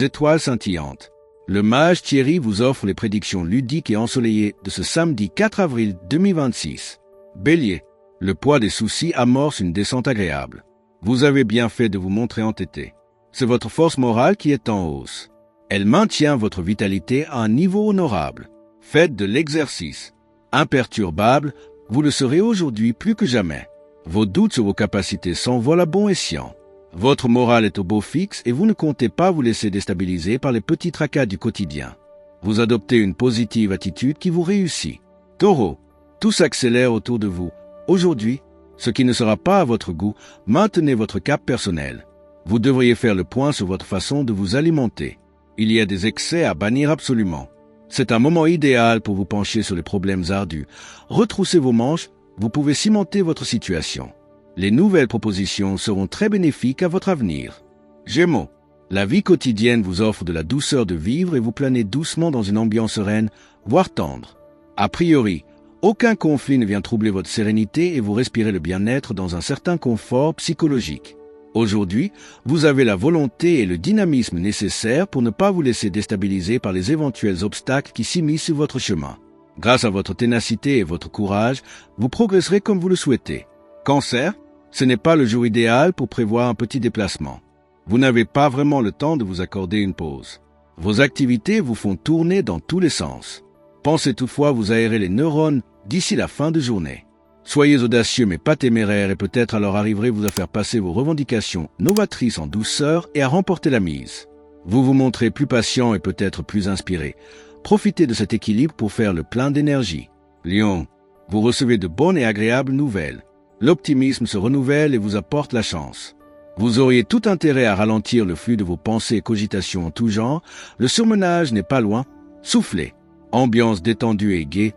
Étoiles scintillantes. Le mage Thierry vous offre les prédictions ludiques et ensoleillées de ce samedi 4 avril 2026. Bélier. Le poids des soucis amorce une descente agréable. Vous avez bien fait de vous montrer entêté. C'est votre force morale qui est en hausse. Elle maintient votre vitalité à un niveau honorable. Faites de l'exercice. Imperturbable, vous le serez aujourd'hui plus que jamais. Vos doutes sur vos capacités s'envolent à bon escient. Votre morale est au beau fixe et vous ne comptez pas vous laisser déstabiliser par les petits tracas du quotidien. Vous adoptez une positive attitude qui vous réussit. Taureau, tout s'accélère autour de vous. Aujourd'hui, ce qui ne sera pas à votre goût, maintenez votre cap personnel. Vous devriez faire le point sur votre façon de vous alimenter. Il y a des excès à bannir absolument. C'est un moment idéal pour vous pencher sur les problèmes ardus. Retroussez vos manches, vous pouvez cimenter votre situation. Les nouvelles propositions seront très bénéfiques à votre avenir. Gémeaux, la vie quotidienne vous offre de la douceur de vivre et vous planez doucement dans une ambiance sereine, voire tendre. A priori, aucun conflit ne vient troubler votre sérénité et vous respirez le bien-être dans un certain confort psychologique. Aujourd'hui, vous avez la volonté et le dynamisme nécessaires pour ne pas vous laisser déstabiliser par les éventuels obstacles qui s'immiscent sur votre chemin. Grâce à votre ténacité et votre courage, vous progresserez comme vous le souhaitez. Cancer, ce n'est pas le jour idéal pour prévoir un petit déplacement. Vous n'avez pas vraiment le temps de vous accorder une pause. Vos activités vous font tourner dans tous les sens. Pensez toutefois vous aérer les neurones d'ici la fin de journée. Soyez audacieux mais pas téméraire et peut-être alors arriverez-vous à faire passer vos revendications novatrices en douceur et à remporter la mise. Vous vous montrez plus patient et peut-être plus inspiré. Profitez de cet équilibre pour faire le plein d'énergie. Lion, vous recevez de bonnes et agréables nouvelles. L'optimisme se renouvelle et vous apporte la chance. Vous auriez tout intérêt à ralentir le flux de vos pensées et cogitations en tout genre. Le surmenage n'est pas loin. Soufflez. Ambiance détendue et gaie.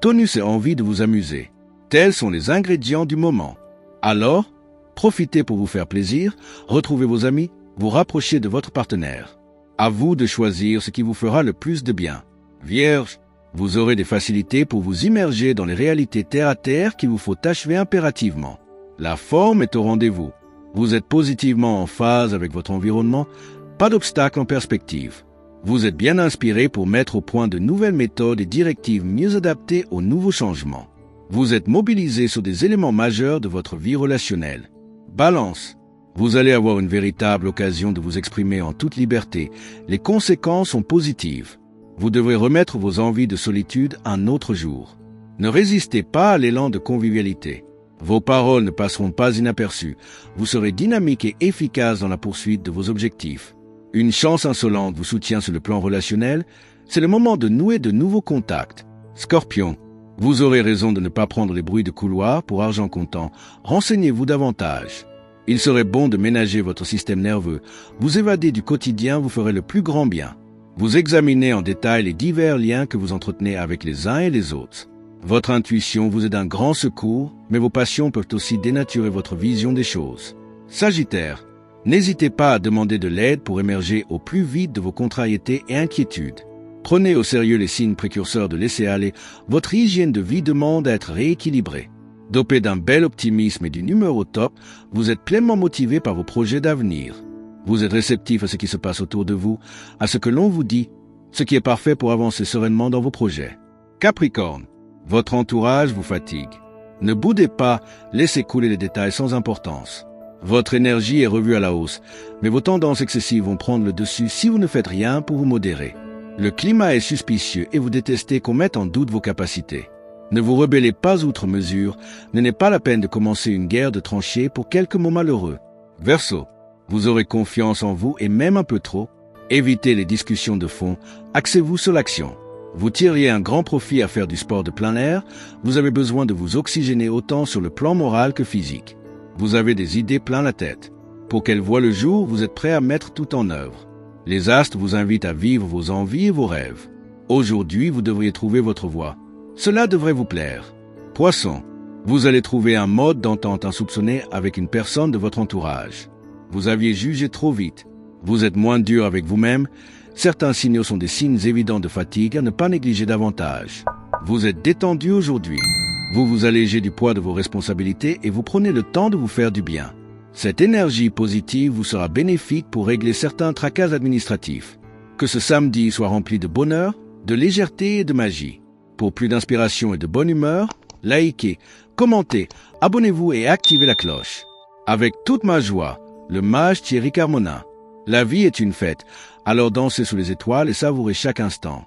Tonus et envie de vous amuser. Tels sont les ingrédients du moment. Alors, profitez pour vous faire plaisir, retrouvez vos amis, vous rapprochez de votre partenaire. À vous de choisir ce qui vous fera le plus de bien. Vierge, vous aurez des facilités pour vous immerger dans les réalités terre-à-terre qu'il vous faut achever impérativement. La forme est au rendez-vous. Vous êtes positivement en phase avec votre environnement, pas d'obstacle en perspective. Vous êtes bien inspiré pour mettre au point de nouvelles méthodes et directives mieux adaptées aux nouveaux changements. Vous êtes mobilisé sur des éléments majeurs de votre vie relationnelle. Balance, vous allez avoir une véritable occasion de vous exprimer en toute liberté. Les conséquences sont positives. Vous devrez remettre vos envies de solitude un autre jour. Ne résistez pas à l'élan de convivialité. Vos paroles ne passeront pas inaperçues. Vous serez dynamique et efficace dans la poursuite de vos objectifs. Une chance insolente vous soutient sur le plan relationnel. C'est le moment de nouer de nouveaux contacts. Scorpion, vous aurez raison de ne pas prendre les bruits de couloir pour argent comptant. Renseignez-vous davantage. Il serait bon de ménager votre système nerveux. Vous évader du quotidien vous ferait le plus grand bien. Vous examinez en détail les divers liens que vous entretenez avec les uns et les autres. Votre intuition vous est d'un grand secours, mais vos passions peuvent aussi dénaturer votre vision des choses. Sagittaire, n'hésitez pas à demander de l'aide pour émerger au plus vite de vos contrariétés et inquiétudes. Prenez au sérieux les signes précurseurs de laisser-aller. Votre hygiène de vie demande à être rééquilibrée. Dopé d'un bel optimisme et d'une humeur au top, vous êtes pleinement motivé par vos projets d'avenir. Vous êtes réceptif à ce qui se passe autour de vous, à ce que l'on vous dit, ce qui est parfait pour avancer sereinement dans vos projets. Capricorne, votre entourage vous fatigue. Ne boudez pas, laissez couler les détails sans importance. Votre énergie est revue à la hausse, mais vos tendances excessives vont prendre le dessus si vous ne faites rien pour vous modérer. Le climat est suspicieux et vous détestez qu'on mette en doute vos capacités. Ne vous rebellez pas outre mesure, ce n'est pas la peine de commencer une guerre de tranchées pour quelques mots malheureux. Verseau, vous aurez confiance en vous et même un peu trop. Évitez les discussions de fond, axez-vous sur l'action. Vous tiriez un grand profit à faire du sport de plein air, vous avez besoin de vous oxygéner autant sur le plan moral que physique. Vous avez des idées plein la tête. Pour qu'elles voient le jour, vous êtes prêt à mettre tout en œuvre. Les astres vous invitent à vivre vos envies et vos rêves. Aujourd'hui, vous devriez trouver votre voie. Cela devrait vous plaire. Poisson, vous allez trouver un mode d'entente insoupçonné avec une personne de votre entourage. Vous aviez jugé trop vite. Vous êtes moins dur avec vous-même. Certains signaux sont des signes évidents de fatigue à ne pas négliger davantage. Vous êtes détendu aujourd'hui. Vous vous allégez du poids de vos responsabilités et vous prenez le temps de vous faire du bien. Cette énergie positive vous sera bénéfique pour régler certains tracas administratifs. Que ce samedi soit rempli de bonheur, de légèreté et de magie. Pour plus d'inspiration et de bonne humeur, likez, commentez, abonnez-vous et activez la cloche. Avec toute ma joie, le mage Thierry Carmona. La vie est une fête, alors dansez sous les étoiles et savourez chaque instant.